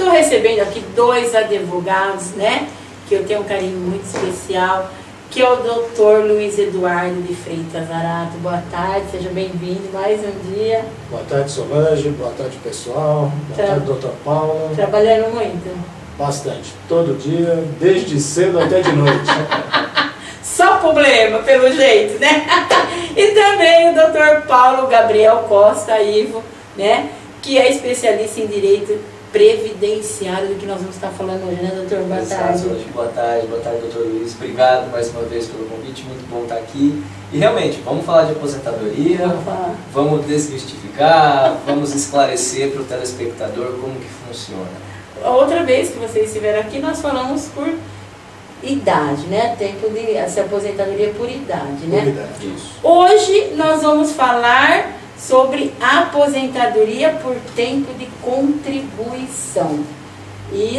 estou recebendo aqui dois advogados, né? Que eu tenho um carinho muito especial, que é o Dr. Luiz Eduardo de Freitas Arato. Boa tarde, seja bem-vindo mais um dia. Boa tarde, Solange. Boa tarde, pessoal. Boa tarde, doutor Paula. Trabalhando muito? Bastante. Todo dia, desde cedo até de noite. Só problema, pelo jeito, né? E também o Dr. Paulo Gabriel Costa Ivo, né? Que é especialista em direito previdenciário, do que nós vamos estar falando hoje, né, doutor? Boa tarde. Boa tarde, doutor Luiz. Obrigado mais uma vez pelo convite, muito bom estar aqui. E realmente, vamos falar de aposentadoria, vamos desmistificar, vamos esclarecer para o telespectador como que funciona. Outra vez que vocês estiveram aqui, nós falamos por idade, né? Tempo de essa aposentadoria por idade, né? Por idade. Isso. Hoje nós vamos falar sobre aposentadoria por tempo de contribuição. E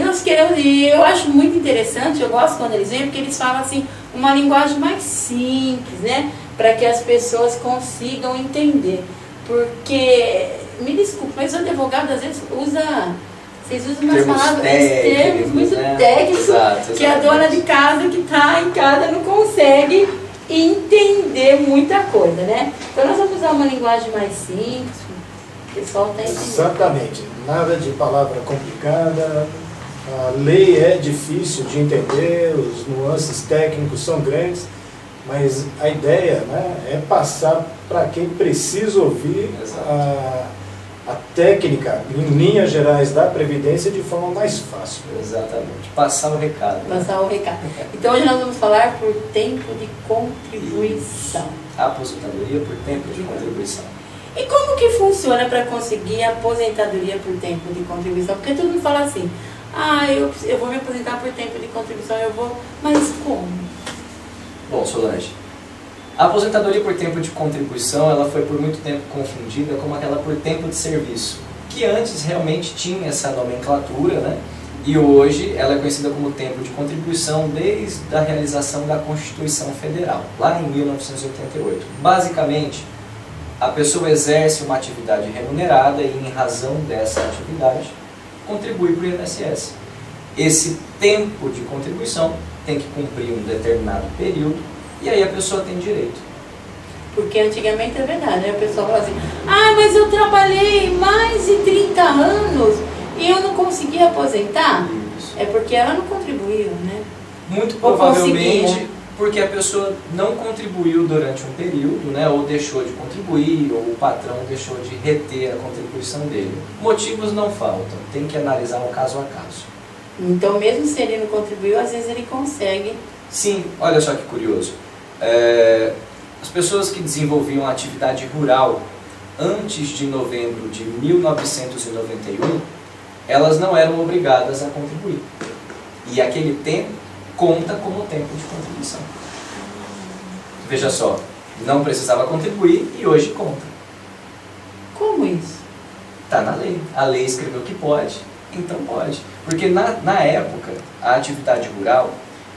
eu acho muito interessante, eu gosto quando eles vêm, porque eles falam assim, uma linguagem mais simples, né? Para que as pessoas consigam entender. Porque, me desculpe, mas o advogado às vezes vocês usam umas palavras, termos muito técnicos, exato, que a dona de casa que está em casa não consegue entender muita coisa, né? Então nós vamos usar uma linguagem mais simples, o pessoal está entendendo. Exatamente. Nada de palavra complicada. A lei é difícil de entender, os nuances técnicos são grandes, mas a ideia, né, é passar para quem precisa ouvir a técnica, em linhas gerais, da Previdência de forma mais fácil. Exatamente. Passar o recado. Passar o recado. Então hoje nós vamos falar por tempo de contribuição. Aposentadoria por tempo de contribuição. E como que funciona para conseguir a aposentadoria por tempo de contribuição? Porque todo mundo fala assim, eu vou me aposentar por tempo de contribuição, mas como? Bom, Solange, a aposentadoria por tempo de contribuição, ela foi por muito tempo confundida como aquela por tempo de serviço, que antes realmente tinha essa nomenclatura, né? E hoje ela é conhecida como tempo de contribuição desde a realização da Constituição Federal, lá em 1988. Basicamente, a pessoa exerce uma atividade remunerada e, em razão dessa atividade, contribui para o INSS. Esse tempo de contribuição tem que cumprir um determinado período e aí a pessoa tem direito. Porque antigamente é verdade, né? O pessoal fala assim, mas eu trabalhei mais de 30 anos e eu não consegui aposentar. Isso. É porque ela não contribuiu, né? Muito provavelmente porque a pessoa não contribuiu durante um período, né? Ou deixou de contribuir, ou o patrão deixou de reter a contribuição dele. Motivos não faltam, tem que analisar o caso a caso. Então mesmo se ele não contribuiu, às vezes ele consegue. Sim, olha só que curioso. As pessoas que desenvolviam a atividade rural antes de novembro de 1991, elas não eram obrigadas a contribuir. E aquele tempo conta como tempo de contribuição. Veja só, não precisava contribuir e hoje conta. Como isso? Está na lei. A lei escreveu que pode, então pode. Porque na época, a atividade rural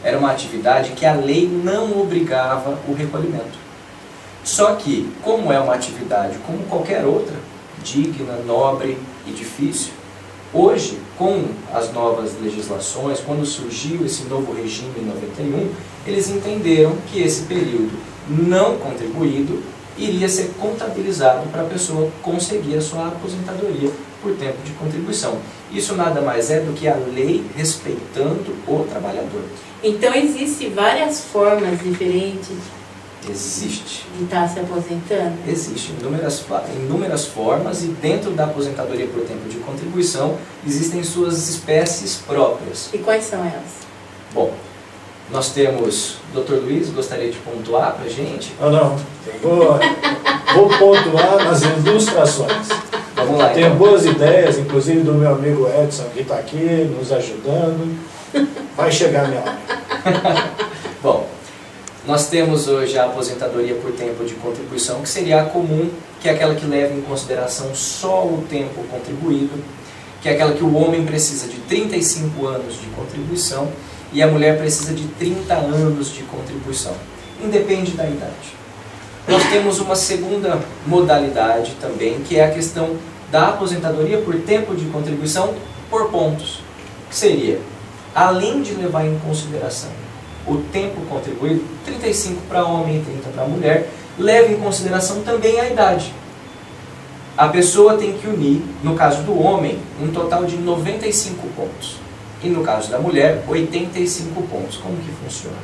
era uma atividade que a lei não obrigava o recolhimento. Só que, como é uma atividade como qualquer outra, digna, nobre e difícil, hoje, com as novas legislações, quando surgiu esse novo regime em 91, eles entenderam que esse período não contribuído iria ser contabilizado para a pessoa conseguir a sua aposentadoria por tempo de contribuição. Isso nada mais é do que a lei respeitando o trabalhador. Então existem várias formas diferentes Existe. de estar se aposentando? Existem inúmeras formas e dentro da aposentadoria por tempo de contribuição existem suas espécies próprias. E quais são elas? Bom, nós temos, Dr. Luiz, gostaria de pontuar para a gente? Não. Vou pontuar nas ilustrações. Vamos lá. Tenho então. boas ideias, inclusive do meu amigo Edson, que está aqui nos ajudando. Vai chegar a minha hora. Bom, nós temos hoje a aposentadoria por tempo de contribuição, que seria a comum, que é aquela que leva em consideração só o tempo contribuído, que é aquela que o homem precisa de 35 anos de contribuição e a mulher precisa de 30 anos de contribuição. Independe da idade. Nós temos uma segunda modalidade também, que é a questão da aposentadoria por tempo de contribuição por pontos. Que seria, além de levar em consideração o tempo contribuído, 35 para homem e 30 para mulher, leva em consideração também a idade. A pessoa tem que unir, no caso do homem, um total de 95 pontos. E no caso da mulher, 85 pontos. Como que funciona?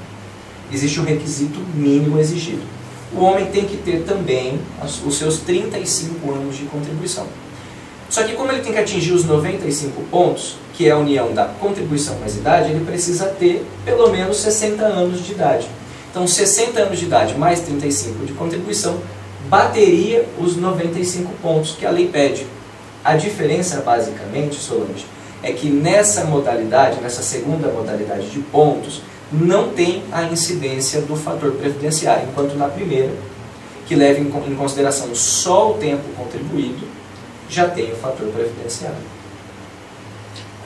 Existe um requisito mínimo exigido. O homem tem que ter também os seus 35 anos de contribuição. Só que como ele tem que atingir os 95 pontos, que é a união da contribuição mais idade, ele precisa ter pelo menos 60 anos de idade. Então 60 anos de idade mais 35 de contribuição bateria os 95 pontos que a lei pede. A diferença basicamente, Solange, é que nessa modalidade, nessa segunda modalidade de pontos, não tem a incidência do fator previdenciário, enquanto na primeira, que leva em consideração só o tempo contribuído, já tem o fator previdenciário.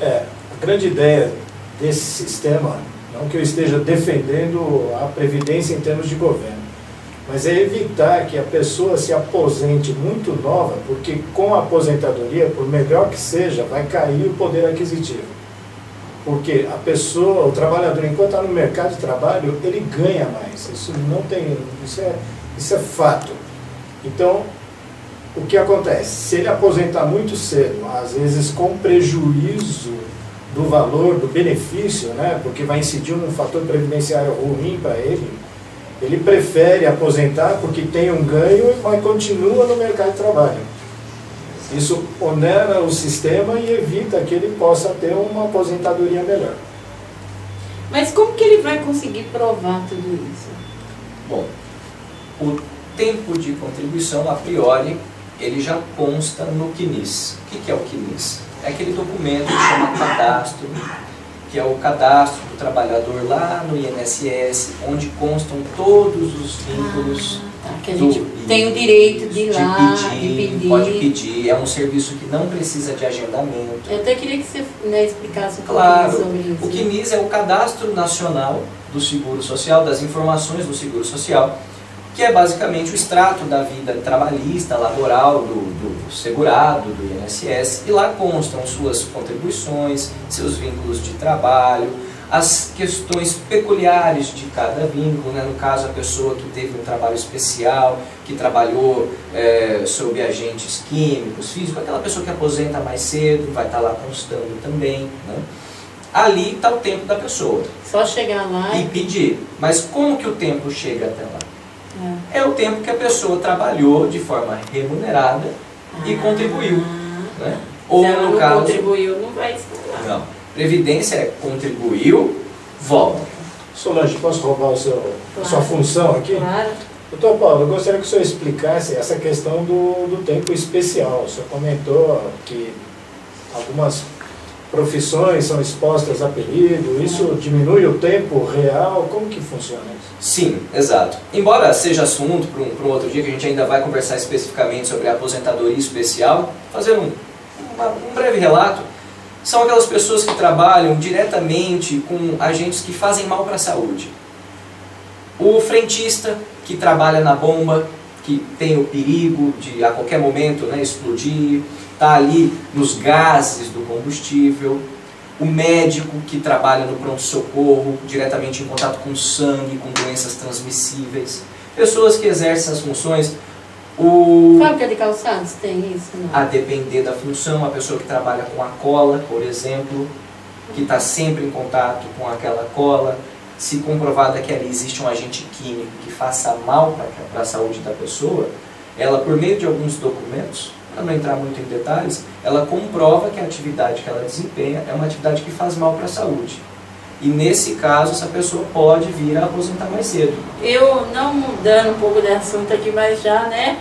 A grande ideia desse sistema, não que eu esteja defendendo a previdência em termos de governo, mas é evitar que a pessoa se aposente muito nova, porque com a aposentadoria, por melhor que seja, vai cair o poder aquisitivo. Porque a pessoa, o trabalhador, enquanto está no mercado de trabalho, ele ganha mais. Isso não tem, isso é fato. Então, o que acontece? Se ele aposentar muito cedo, às vezes com prejuízo do valor, do benefício, né, porque vai incidir um fator previdenciário ruim para ele, ele prefere aposentar porque tem um ganho, mas continua no mercado de trabalho. Isso onera o sistema e evita que ele possa ter uma aposentadoria melhor. Mas como que ele vai conseguir provar tudo isso? Bom, o tempo de contribuição, a priori, ele já consta no CNIS. O que é o CNIS? É aquele documento que chama cadastro, que é o cadastro do trabalhador lá no INSS, onde constam todos os vínculos. Que a gente tem o direito de ir lá, de pedir. Pode pedir, é um serviço que não precisa de agendamento. Eu até queria que você explicasse um pouquinho sobre isso. O CNIS é o Cadastro Nacional do Seguro Social, das informações do Seguro Social, que é basicamente o extrato da vida trabalhista, laboral do segurado, do INSS, e lá constam suas contribuições, seus vínculos de trabalho, as questões peculiares de cada vínculo, né? No caso, a pessoa que teve um trabalho especial, que trabalhou sob agentes químicos, físicos, aquela pessoa que aposenta mais cedo, vai estar lá constando também, né? Ali está o tempo da pessoa. Só chegar lá e pedir. Mas como que o tempo chega até lá? É o tempo que a pessoa trabalhou de forma remunerada e contribuiu, né? Ou se ela no não caso, contribuiu, não vai estar lá. Não. Previdência é contribuiu, volta. Solange, posso roubar a sua função aqui? Claro. Doutor Paulo, eu gostaria que o senhor explicasse essa questão do tempo especial. O senhor comentou que algumas profissões são expostas a perigo, isso diminui o tempo real, como que funciona isso? Sim, exato. Embora seja assunto para um outro dia, que a gente ainda vai conversar especificamente sobre a aposentadoria especial, fazer um breve relato. São aquelas pessoas que trabalham diretamente com agentes que fazem mal para a saúde. O frentista que trabalha na bomba, que tem o perigo de a qualquer momento, né, explodir, está ali nos gases do combustível. O médico que trabalha no pronto-socorro, diretamente em contato com sangue, com doenças transmissíveis. Pessoas que exercem as funções. Fábrica de calçados tem isso? Não? A depender da função, a pessoa que trabalha com a cola, por exemplo, que está sempre em contato com aquela cola, se comprovada que ali existe um agente químico que faça mal para a saúde da pessoa, ela, por meio de alguns documentos, para não entrar muito em detalhes, ela comprova que a atividade que ela desempenha é uma atividade que faz mal para a saúde. E nesse caso, essa pessoa pode vir a aposentar mais cedo. Eu, não mudando um pouco de assunto aqui, mas já, né,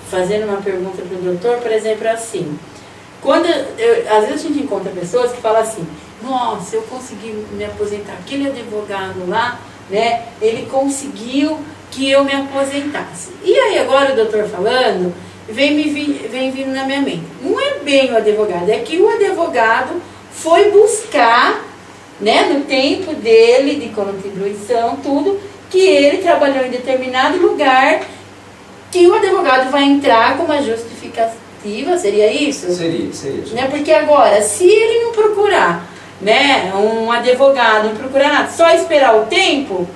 fazendo uma pergunta para o doutor, por exemplo, assim, às vezes a gente encontra pessoas que falam assim, nossa, eu consegui me aposentar, aquele advogado lá, né, ele conseguiu que eu me aposentasse. E aí agora o doutor falando, vem vindo na minha mente, não é bem o advogado, é que o advogado foi buscar, né, no tempo dele de contribuição, tudo, que ele trabalhou em determinado lugar, que o advogado vai entrar com uma justificativa ativa, seria isso? Seria. Né? Porque agora, se ele não procurar, né, um advogado, não procurar nada, só esperar o tempo,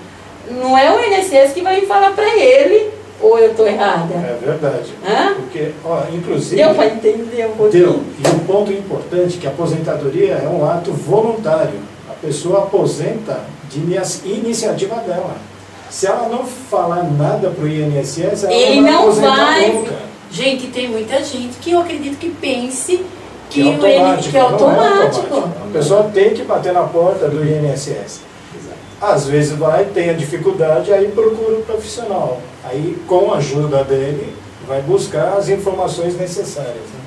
não é o INSS que vai falar para ele, ou eu estou errada? É verdade. Hã? Porque, ó, inclusive... Deu para entender um pouquinho? Deu. E um ponto importante, que a aposentadoria é um ato voluntário. A pessoa aposenta de iniciativa dela. Se ela não falar nada para o INSS, ela ele não vai não aposentar vai. nunca. Gente, tem muita gente que eu acredito que pense que, Que é automático. que é Não é automático. A pessoa tem que bater na porta do INSS. Às vezes vai, tem a dificuldade, aí procura um profissional. Aí, com a ajuda dele, vai buscar as informações necessárias. Né?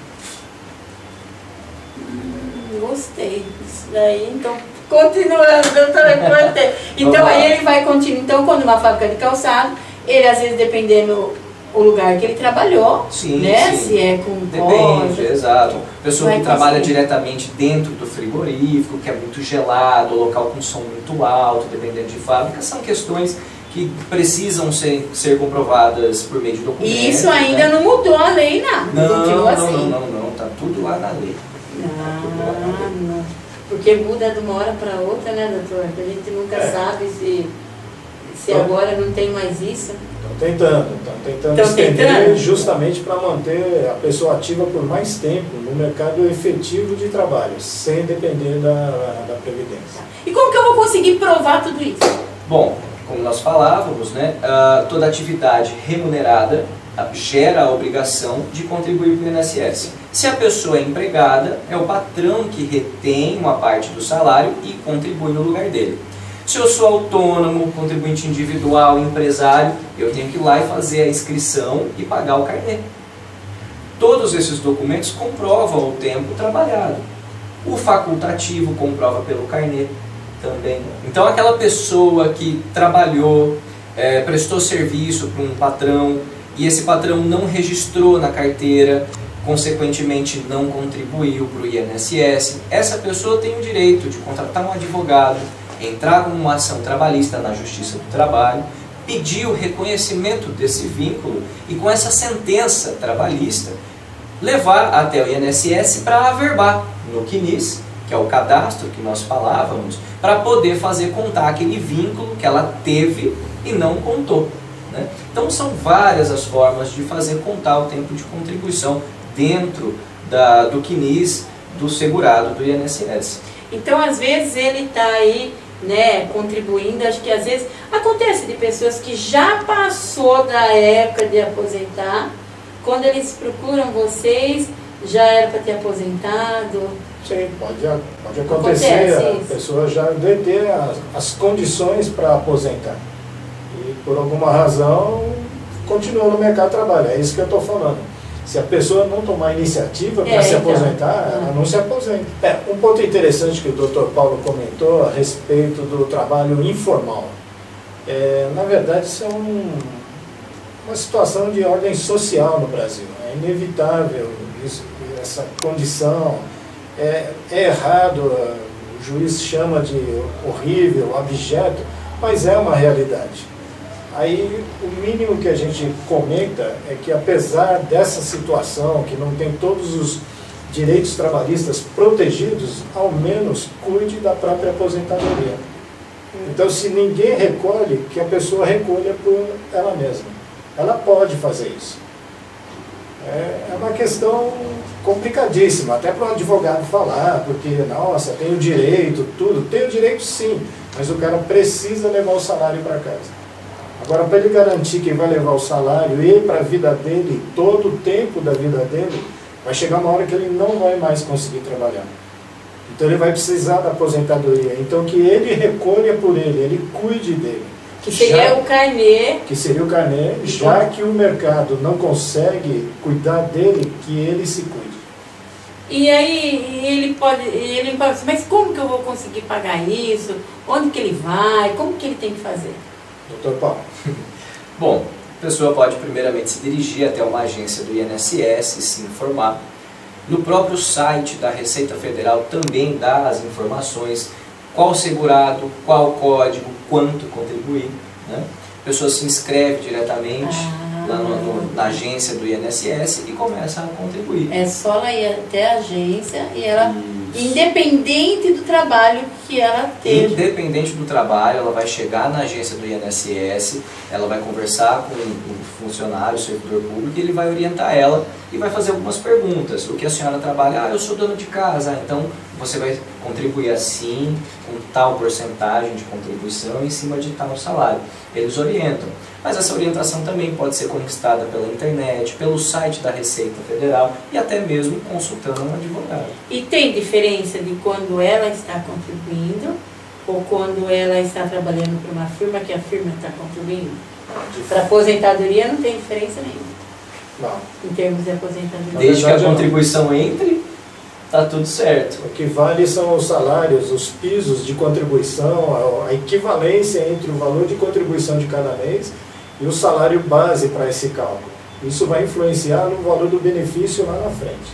Gostei. Isso daí, então, continuando, doutora, gostei. Então, aí ele vai continuar. Então, quando uma fábrica de calçado, ele, às vezes, dependendo o lugar que ele trabalhou, Sim, né? sim. Se é com Depende, exato. Pessoa vai que trabalha conseguir. diretamente dentro do frigorífico, que é muito gelado, local com som muito alto, dependendo de fábrica, são questões que precisam ser comprovadas por meio de documentos. E isso ainda não mudou a lei, nada. Continua assim. Não, tá tudo lá na lei. Não. Porque muda de uma hora para outra, né, doutor? Que a gente nunca sabe se agora não tem mais isso. Estão tentando estender justamente para manter a pessoa ativa por mais tempo no mercado efetivo de trabalho, sem depender da Previdência. E como que eu vou conseguir provar tudo isso? Bom, como nós falávamos, né, toda atividade remunerada gera a obrigação de contribuir para o INSS. Se a pessoa é empregada, é o patrão que retém uma parte do salário e contribui no lugar dele. Se eu sou autônomo, contribuinte individual, empresário, eu tenho que ir lá e fazer a inscrição e pagar o carnê. Todos esses documentos comprovam o tempo trabalhado. O facultativo comprova pelo carnê também. Então aquela pessoa que trabalhou, prestou serviço para um patrão e esse patrão não registrou na carteira, consequentemente não contribuiu para o INSS, essa pessoa tem o direito de contratar um advogado, entrar com uma ação trabalhista na Justiça do Trabalho, pedir o reconhecimento desse vínculo e com essa sentença trabalhista levar até o INSS para averbar no CNIS, que é o cadastro que nós falávamos, para poder fazer contar aquele vínculo que ela teve e não contou. Né? Então são várias as formas de fazer contar o tempo de contribuição dentro do CNIS do segurado do INSS. Então, às vezes, ele está aí, né, contribuindo. Acho que às vezes acontece de pessoas que já passou da época de aposentar, quando eles procuram vocês, já era para ter aposentado. Sim, pode acontecer, a pessoa já deve ter as condições para aposentar. E por alguma razão continua no mercado de trabalho, é isso que eu estou falando. Se a pessoa não tomar iniciativa para se aposentar, ela não se aposenta. Um ponto interessante que o Dr. Paulo comentou a respeito do trabalho informal. Na verdade, isso é uma situação de ordem social no Brasil. É inevitável essa condição. É errado, o juiz chama de horrível, abjeto, mas é uma realidade. Aí o mínimo que a gente comenta é que, apesar dessa situação, que não tem todos os direitos trabalhistas protegidos, ao menos cuide da própria aposentadoria. Então, se ninguém recolhe, que a pessoa recolha por ela mesma. Ela pode fazer isso. É uma questão complicadíssima, até para um advogado falar, porque, nossa, tem o direito, tudo. Tem o direito sim, mas o cara precisa levar o salário para casa. Agora, para ele garantir que vai levar o salário e para a vida dele, todo o tempo da vida dele, vai chegar uma hora que ele não vai mais conseguir trabalhar. Então ele vai precisar da aposentadoria. Então que ele recolha por ele cuide dele. Que seria o carnê. Que seria o carnê, já que o mercado não consegue cuidar dele, que ele se cuide. E aí ele pode assim, mas como que eu vou conseguir pagar isso? Onde que ele vai? Como que ele tem que fazer? Doutor Paulo. Bom, a pessoa pode primeiramente se dirigir até uma agência do INSS e se informar. No próprio site da Receita Federal também dá as informações, qual segurado, qual código, quanto contribuir. Né? A pessoa se inscreve diretamente lá na agência do INSS e começa a contribuir. É só ela ir até a agência e ela, independente do trabalho que ela teve. Independente do trabalho, ela vai chegar na agência do INSS, ela vai conversar com o funcionário, o servidor público, e ele vai orientar ela e vai fazer algumas perguntas. O que a senhora trabalha? Eu sou dona de casa, então você vai contribuir assim, com tal porcentagem de contribuição em cima de tal salário. Eles orientam. Mas essa orientação também pode ser conquistada pela internet, pelo site da Receita Federal e até mesmo consultando um advogado. E tem diferença de quando ela está contribuindo ou quando ela está trabalhando para uma firma que a firma está contribuindo? Para aposentadoria não tem diferença nenhuma. Não. Em termos de aposentadoria. Desde que a contribuição entre, está tudo certo. O que vale são os salários, os pisos de contribuição, a equivalência entre o valor de contribuição de cada mês e o salário base para esse cálculo. Isso vai influenciar no valor do benefício lá na frente.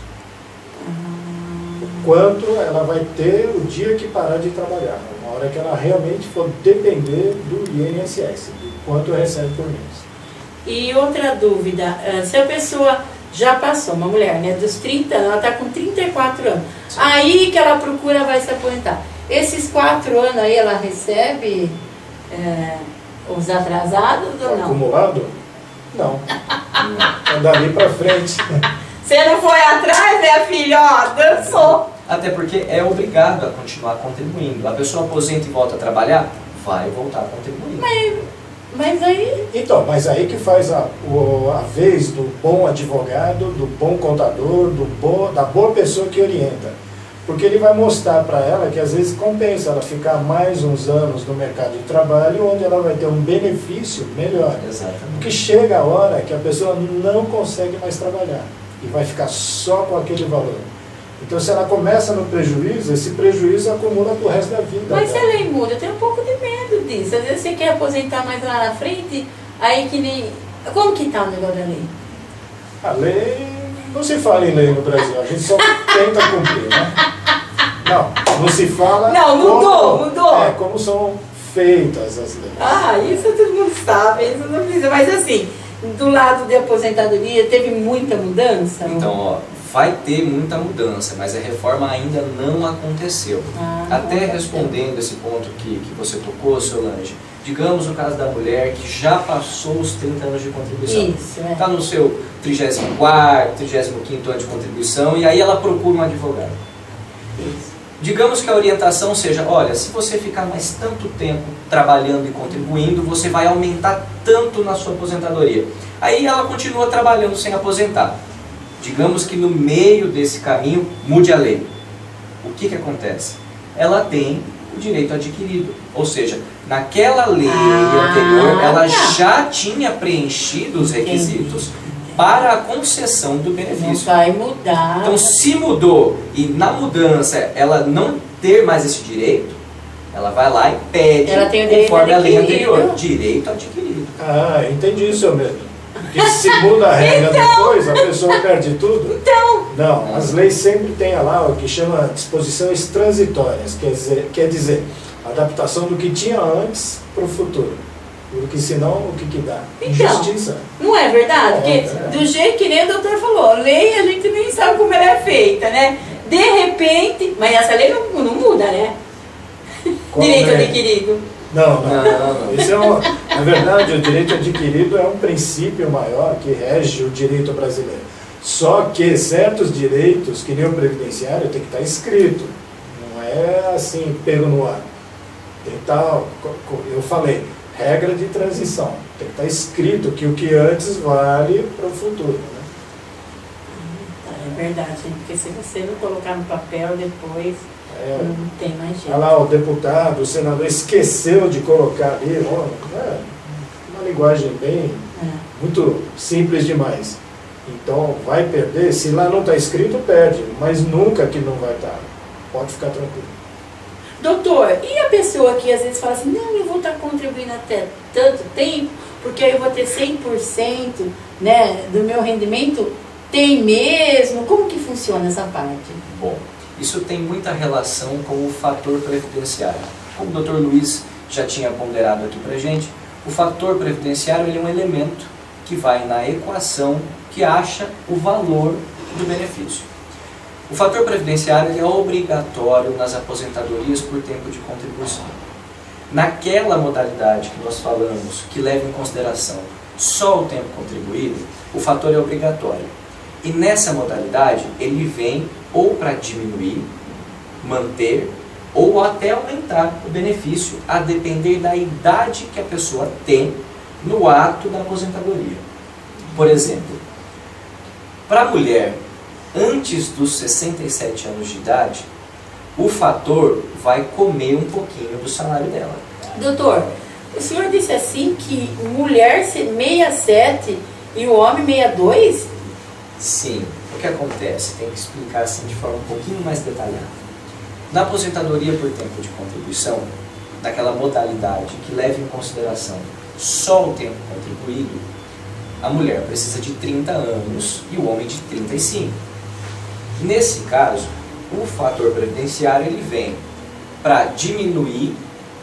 O quanto ela vai ter o dia que parar de trabalhar, uma hora que ela realmente for depender do INSS, do quanto recebe por mês. E outra dúvida, se a pessoa já passou, uma mulher, né, dos 30 anos, ela está com 34 anos, sim, aí que ela procura vai se aposentar. Esses 4 anos aí ela recebe os atrasados ou não? Acumulado? Não. É dali para frente. Você não foi atrás, minha filha? Ó, dançou. Até porque é obrigado a continuar contribuindo. A pessoa aposenta e volta a trabalhar, vai voltar a contribuir. Mas aí... Então, mas aí que faz a vez do bom advogado, do bom contador, da boa pessoa que orienta. Porque ele vai mostrar para ela que às vezes compensa ela ficar mais uns anos no mercado de trabalho, onde ela vai ter um benefício melhor. Exatamente. Porque chega a hora que a pessoa não consegue mais trabalhar e vai ficar só com aquele valor. Então, se ela começa no prejuízo, esse prejuízo acumula pro resto da vida. Mas se a lei muda, eu tenho um pouco de medo disso. Às vezes você quer aposentar mais lá na frente, aí que nem... Como que tá o negócio da lei? A lei... Não se fala em lei no Brasil, a gente só tenta cumprir, né? Não se fala... Não, mudou. É, como são feitas as leis. Ah, isso todo mundo sabe, isso não precisa. Mas assim, do lado de aposentadoria, teve muita mudança? Então, ó, vai ter muita mudança, mas a reforma ainda não aconteceu. Até respondendo esse ponto que você tocou, Solange, digamos o caso da mulher que já passou os 30 anos de contribuição. Isso, é. Está no seu 34º, 35º ano de contribuição e aí ela procura um advogado. Isso. Digamos que a orientação seja, olha, se você ficar mais tanto tempo trabalhando e contribuindo, você vai aumentar tanto na sua aposentadoria. Aí ela continua trabalhando sem aposentar. Digamos que no meio desse caminho mude a lei. O que acontece? Ela tem o direito adquirido. Ou seja, naquela lei anterior, ela já tinha preenchido os requisitos para a concessão do benefício. Não vai mudar. Então, se mudou e na mudança ela não ter mais esse direito, ela vai lá e pede, ela tem o direito conforme a lei adquirido. anterior, direito adquirido. Ah, entendi, seu medo. Porque se muda a regra depois, a pessoa perde tudo? Não, as leis sempre têm lá o que chama disposições transitórias, quer dizer, adaptação do que tinha antes para o futuro. Porque senão, o que dá? Injustiça. Não é verdade? Porque do jeito que nem o doutor falou, lei a gente nem sabe como ela é feita, né? De repente, mas essa lei não muda, né? Qual Direito lei? adquirido. Não. Isso na verdade, o direito adquirido é um princípio maior que rege o direito brasileiro. Só que certos direitos, que nem o previdenciário, tem que estar escrito. Não é assim, pego no ar. Tem que estar, eu falei, regra de transição. Tem que estar escrito que o que antes vale para o futuro. Né? É verdade, porque se você não colocar no papel depois, não tem mais jeito. Olha lá, o deputado, o senador esqueceu de colocar ali, uma linguagem bem, muito simples demais. Então, vai perder, se lá não está escrito, perde, mas nunca que não vai estar. Pode ficar tranquilo. Doutor, e a pessoa que às vezes fala assim, não, eu vou estar contribuindo até tanto tempo, porque aí eu vou ter 100%, né, do meu rendimento? Tem mesmo? Como que funciona essa parte? Bom, isso tem muita relação com o fator previdenciário. Como o Dr. Luiz já tinha ponderado aqui pra gente, o fator previdenciário ele é um elemento que vai na equação que acha o valor do benefício. O fator previdenciário ele é obrigatório nas aposentadorias por tempo de contribuição. Naquela modalidade que nós falamos, que leva em consideração só o tempo contribuído, o fator é obrigatório. E nessa modalidade, ele vem ou para diminuir, manter, ou até aumentar o benefício, a depender da idade que a pessoa tem no ato da aposentadoria. Por exemplo, para a mulher, antes dos 67 anos de idade, o fator vai comer um pouquinho do salário dela. Doutor, o senhor disse assim que mulher 67 e o homem 62? Sim. O que acontece? Tem que explicar assim de forma um pouquinho mais detalhada. Na aposentadoria por tempo de contribuição, naquela modalidade que leva em consideração só o tempo contribuído, a mulher precisa de 30 anos e o homem de 35. Nesse caso, o fator previdenciário ele vem para diminuir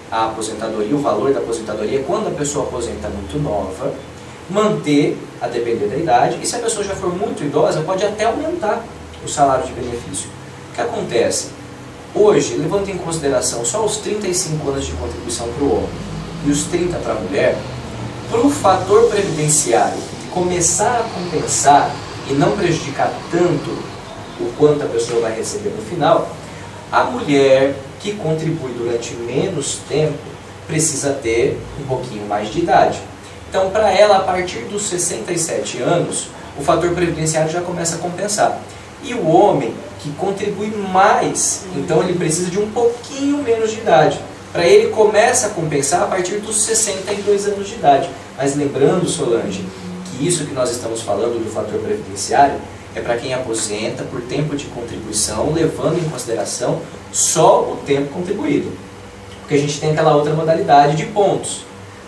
a aposentadoria, o valor da aposentadoria quando a pessoa aposenta muito nova, manter a depender da idade, e se a pessoa já for muito idosa, pode até aumentar o salário de benefício. O que acontece? Hoje, levando em consideração só os 35 anos de contribuição para o homem e os 30 para a mulher, para o fator previdenciário começar a compensar e não prejudicar tanto o quanto a pessoa vai receber no final, a mulher que contribui durante menos tempo precisa ter um pouquinho mais de idade. Então, para ela, a partir dos 67 anos, o fator previdenciário já começa a compensar. E o homem que contribui mais, então ele precisa de um pouquinho menos de idade. Para ele começa a compensar a partir dos 62 anos de idade. Mas lembrando, Solange, que isso que nós estamos falando do fator previdenciário é para quem aposenta por tempo de contribuição, levando em consideração só o tempo contribuído. Porque a gente tem aquela outra modalidade de pontos.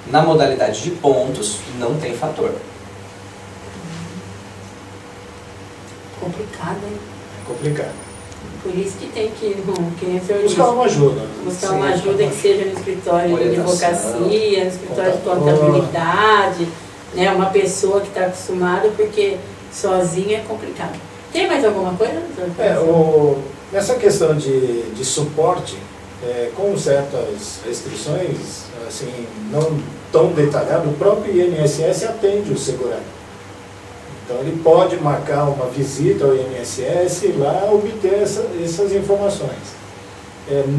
Na modalidade de pontos, não tem fator. Complicado, hein? É complicado. Por isso que tem que, Buscar uma ajuda. buscar uma ajuda que seja no escritório de advocacia, no escritório de contabilidade, né? Uma pessoa que está acostumada, porque sozinha é complicado. Tem mais alguma coisa? Nessa questão de suporte, com certas restrições, assim, não tão detalhado, o próprio INSS atende o segurado. Então ele pode marcar uma visita ao INSS e lá obter essas informações.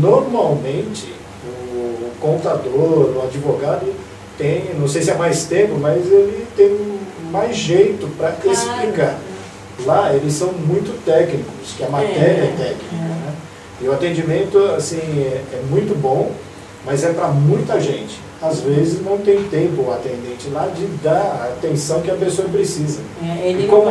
Normalmente, o contador, o advogado tem, não sei se é mais tempo, mas ele tem mais jeito para explicar. Lá eles são muito técnicos, que a matéria é técnica. Né? E o atendimento assim, é muito bom, mas é para muita gente. Às vezes não tem tempo o atendente lá de dar a atenção que a pessoa precisa. E como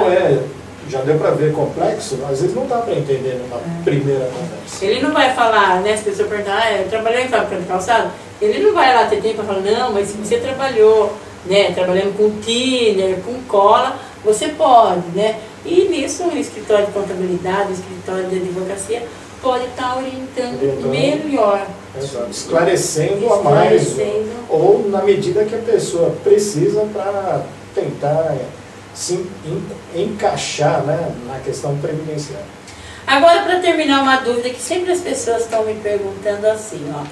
já deu para ver complexo, às vezes não dá para entender numa primeira conversa. Ele não vai falar, né, se a pessoa perguntar, eu trabalhei em fábrica de calçado, ele não vai lá ter tempo para falar, não, mas se você trabalhou, né, trabalhando com thinner, com cola, você pode, né? E nisso o escritório de contabilidade, o escritório de advocacia pode estar orientando melhor. Exato. Esclarecendo a mais, ou na medida que a pessoa precisa para tentar se encaixar, né, na questão previdenciária. Agora, para terminar, uma dúvida que sempre as pessoas estão me perguntando assim, ó.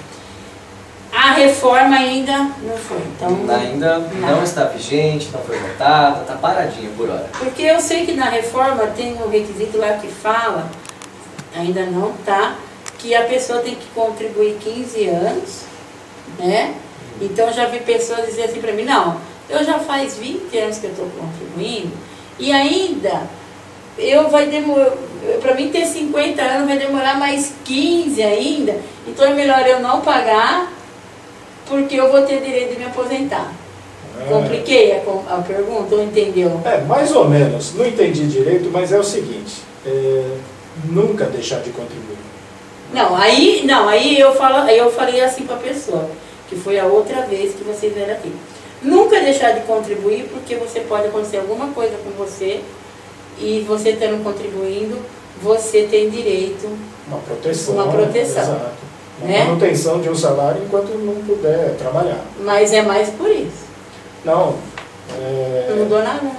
A reforma ainda não foi, então... Ainda não está vigente, não foi votada, está paradinha por hora. Porque eu sei que na reforma tem um requisito lá que fala, ainda não está, que a pessoa tem que contribuir 15 anos, né? Então já vi pessoas dizer assim para mim, não, eu já faz 20 anos que eu estou contribuindo e ainda para mim ter 50 anos vai demorar mais 15 ainda, então é melhor eu não pagar porque eu vou ter direito de me aposentar. Compliquei a pergunta, ou entendeu? Mais ou menos, não entendi direito, mas é o seguinte, nunca deixar de contribuir. Aí eu falei assim para a pessoa, que foi a outra vez que vocês vieram aqui. Nunca deixar de contribuir, porque pode acontecer alguma coisa com você, e você estando contribuindo, você tem direito Uma proteção. Exato. Uma manutenção de um salário enquanto não puder trabalhar. Mas é mais por isso. Não, não mudou nada, né?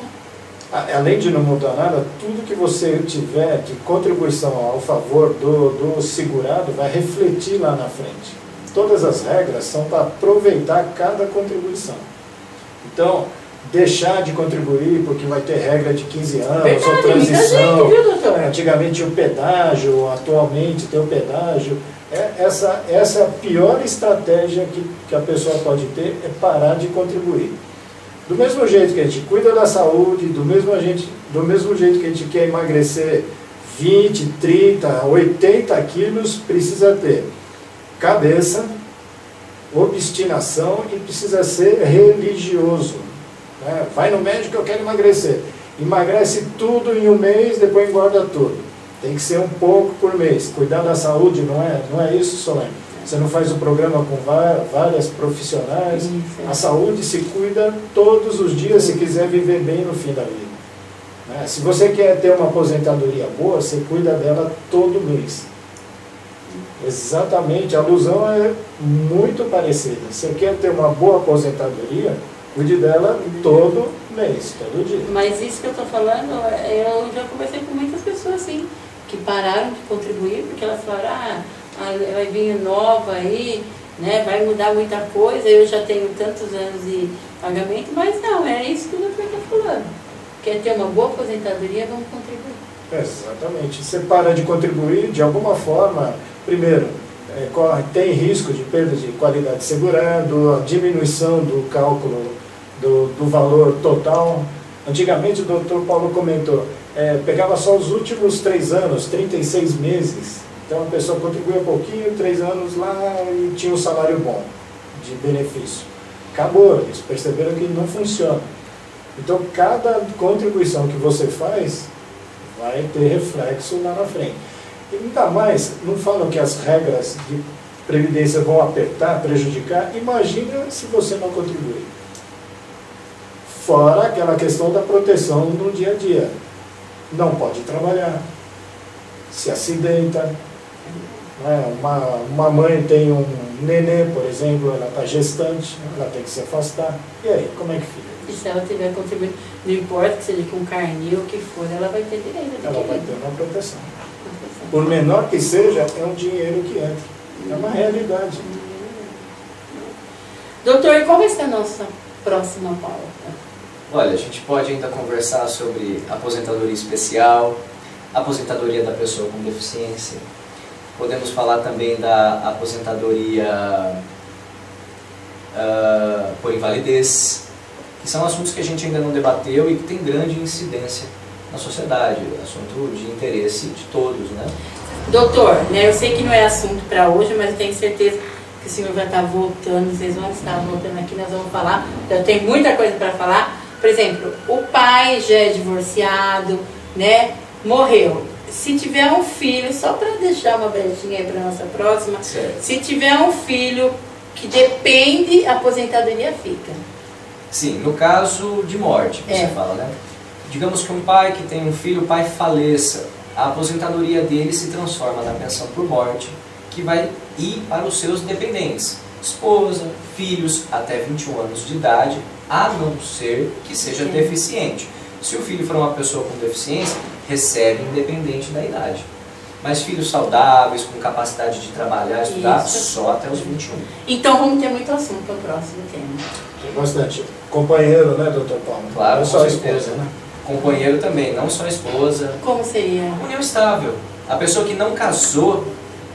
Além de não mudar nada, tudo que você tiver de contribuição ao favor do segurado vai refletir lá na frente. Todas as regras são para aproveitar cada contribuição. Então, deixar de contribuir porque vai ter regra de 15 anos, Verdade, ou transição. muita gente, viu, doutor? Antigamente tinha o pedágio, atualmente tem o pedágio. Essa é a pior estratégia que a pessoa pode ter, é parar de contribuir. Do mesmo jeito que a gente cuida da saúde, do mesmo jeito que a gente quer emagrecer 20, 30, 80 quilos, precisa ter cabeça, obstinação e precisa ser religioso. Né? Vai no médico, eu quero emagrecer. Emagrece tudo em um mês, depois engorda tudo. Tem que ser um pouco por mês. Cuidar da saúde não é isso, Solane. Você não faz o programa com várias profissionais. Isso. A saúde se cuida todos os dias se quiser viver bem no fim da vida. Né? Se você quer ter uma aposentadoria boa, você cuida dela todo mês. Exatamente, a alusão é muito parecida. Você quer ter uma boa aposentadoria, cuide dela todo mês, todo dia. Mas isso que eu estou falando, eu já conversei com muitas pessoas assim, que pararam de contribuir, porque elas falaram, vai vir nova aí, né, vai mudar muita coisa, eu já tenho tantos anos de pagamento, mas não, é isso que o doutor está falando. Quer ter uma boa aposentadoria, vamos contribuir. Exatamente. Você para de contribuir, de alguma forma, primeiro, tem risco de perda de qualidade segurando, a diminuição do cálculo do valor total. Antigamente o doutor Paulo comentou, pegava só os últimos 3 anos, 36 meses. Então a pessoa contribuía um pouquinho, 3 anos lá e tinha um salário bom de benefício. Acabou, eles perceberam que não funciona. Então cada contribuição que você faz vai ter reflexo lá na frente. E ainda mais, não falam que as regras de previdência vão apertar, prejudicar, imagina se você não contribuir. Fora aquela questão da proteção no dia a dia. Não pode trabalhar, se acidenta. Né? Uma mãe tem um nenê, por exemplo, ela está gestante, ela tem que se afastar. E aí, como é que fica? E se ela tiver contribuído, não importa que seja com carnê ou o que for, ela vai ter direito. Ela vai ter uma proteção. Por menor que seja, é um dinheiro que entra. É uma realidade. Doutor, e qual vai ser a nossa próxima pauta? Olha, a gente pode ainda conversar sobre aposentadoria especial, aposentadoria da pessoa com deficiência. Podemos falar também da aposentadoria por invalidez, que são assuntos que a gente ainda não debateu e que tem grande incidência na sociedade, assunto de interesse de todos, né? Doutor, né, eu sei que não é assunto para hoje, mas eu tenho certeza que o senhor vai estar voltando, vocês vão estar voltando aqui, nós vamos falar, eu tenho muita coisa para falar. Por exemplo, o pai já é divorciado, né, morreu. Se tiver um filho, só para deixar uma brechinha aí para nossa próxima, certo. Se tiver um filho que depende, a aposentadoria fica. Sim, no caso de morte, você fala, né? Digamos que um pai que tem um filho, o pai faleça, a aposentadoria dele se transforma na pensão por morte, que vai ir para os seus dependentes, esposa, filhos até 21 anos de idade, a não ser que seja deficiente. Se o filho for uma pessoa com deficiência, recebe independente da idade. Mas filhos saudáveis, com capacidade de trabalhar, estudar, só até os 21. Então vamos ter muito assunto para o próximo tema. Tem bastante. Companheiro, né, doutor Paulo? Claro, não só a esposa, né? Companheiro também, não só a esposa. Como seria? União estável. A pessoa que não casou,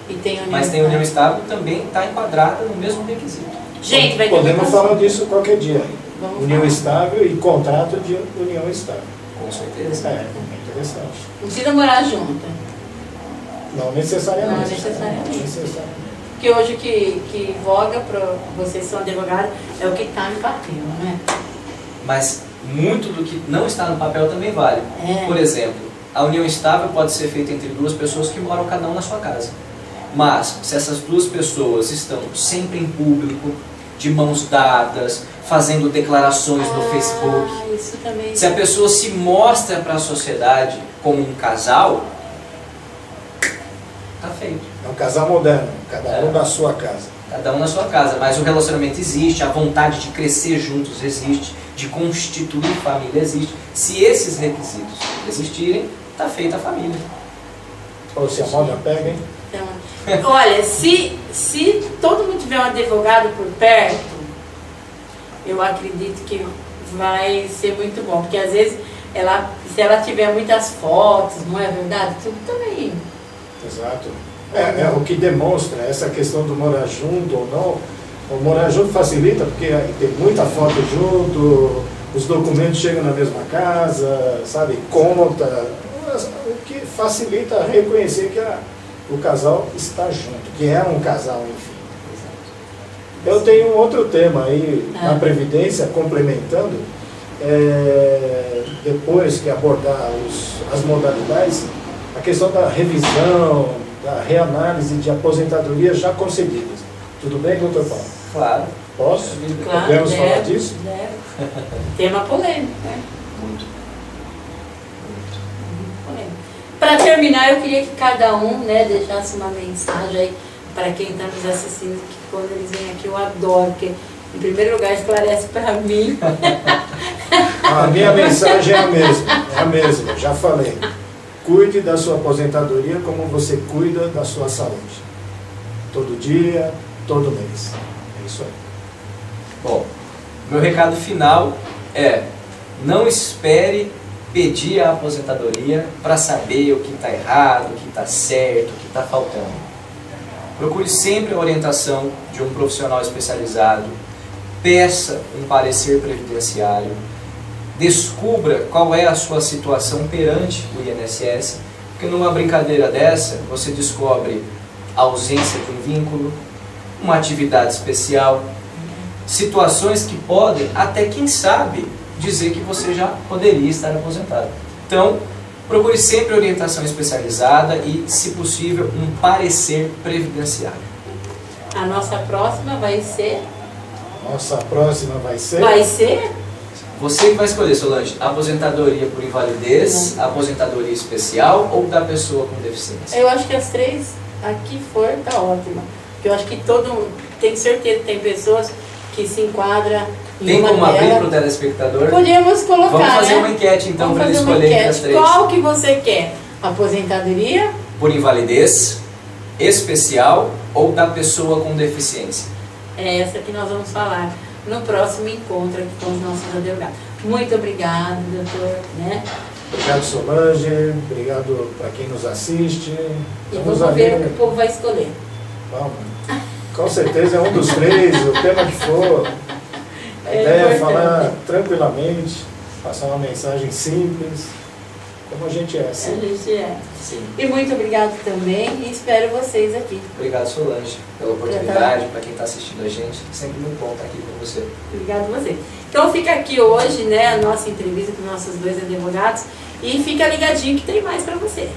E tem união mas tem união estável, também está enquadrada no mesmo requisito. Gente, vai ter Podemos muito falar assunto. disso qualquer dia. Vamos União falar. estável e contrato de união estável. Com certeza. É interessante. Não precisa morar junto. Não necessariamente. Não necessariamente. Não necessariamente. Porque hoje o que voga para vocês que são advogados é o que está no papel, né? Mas muito do que não está no papel também vale. Por exemplo, a união estável pode ser feita entre duas pessoas que moram cada um na sua casa. Mas, se essas duas pessoas estão sempre em público, de mãos dadas, fazendo declarações no Facebook, Isso também. se a pessoa se mostra para a sociedade como um casal, tá feito. É um casal moderno, cada um na sua casa. Cada um na sua casa, mas o relacionamento existe, a vontade de crescer juntos existe, de constituir família existe. Se esses requisitos existirem, está feita a família. Ou se a moda pega, hein? Então, olha, se todo mundo tiver um advogado por perto, eu acredito que vai ser muito bom, porque às vezes se ela tiver muitas fotos, não é verdade? Tudo também. Exato. É o que demonstra essa questão do morar junto ou não. O morar junto facilita, porque tem muita foto junto, os documentos chegam na mesma casa, sabe, conta, o que facilita reconhecer que o casal está junto, que é um casal, enfim. Eu tenho um outro tema aí na Previdência, complementando, depois que abordar as modalidades, a questão da revisão, da reanálise de aposentadorias já concedidas. Tudo bem, doutor Paulo? Claro. Posso? Claro, Podemos falar disso? Tema polêmico, né? Muito. Para terminar, eu queria que cada um, né, deixasse uma mensagem aí para quem está nos assistindo, que quando eles vêm aqui eu adoro, porque em primeiro lugar esclarece para mim. A minha mensagem é a mesma, já falei. Cuide da sua aposentadoria como você cuida da sua saúde. Todo dia, todo mês. É isso aí. Bom, meu recado final é: não espere pedir a aposentadoria para saber o que está errado, o que está certo, o que está faltando. Procure sempre a orientação de um profissional especializado, peça um parecer previdenciário, descubra qual é a sua situação perante o INSS, porque numa brincadeira dessa você descobre a ausência de um vínculo, uma atividade especial, situações que podem, até quem sabe, dizer que você já poderia estar aposentado. Então, procure sempre orientação especializada e, se possível, um parecer previdenciário. A nossa próxima vai ser... Nossa próxima vai ser... Vai ser... Você que vai escolher, Solange, aposentadoria por invalidez, aposentadoria especial ou da pessoa com deficiência? Eu acho que as três aqui tá ótima. Porque eu acho que tenho certeza que tem pessoas que se enquadram em Tem uma como abrir delas. para o telespectador? Podemos colocar, Vamos fazer né? uma enquete então Vamos para ele fazer uma escolher entre as enquete. três. Qual que você quer? Aposentadoria? Por invalidez, especial ou da pessoa com deficiência? É essa que nós vamos falar no próximo encontro aqui com os nossos advogados. Muito obrigado, doutor. Né? Obrigado, Solange. Obrigado para quem nos assiste. E vamos ver o que o povo vai escolher. Vamos. Com certeza é um dos três, o tema que for. A ideia é falar tranquilamente, passar uma mensagem simples, como a gente é. Assim. A gente é. Sim. E muito obrigado também e espero vocês aqui. Obrigado, Solange, pela oportunidade, para quem está assistindo a gente. Sempre muito bom estar aqui com você. Obrigado a você. Então fica aqui hoje, né, a nossa entrevista com nossos dois advogados e fica ligadinho que tem mais para você.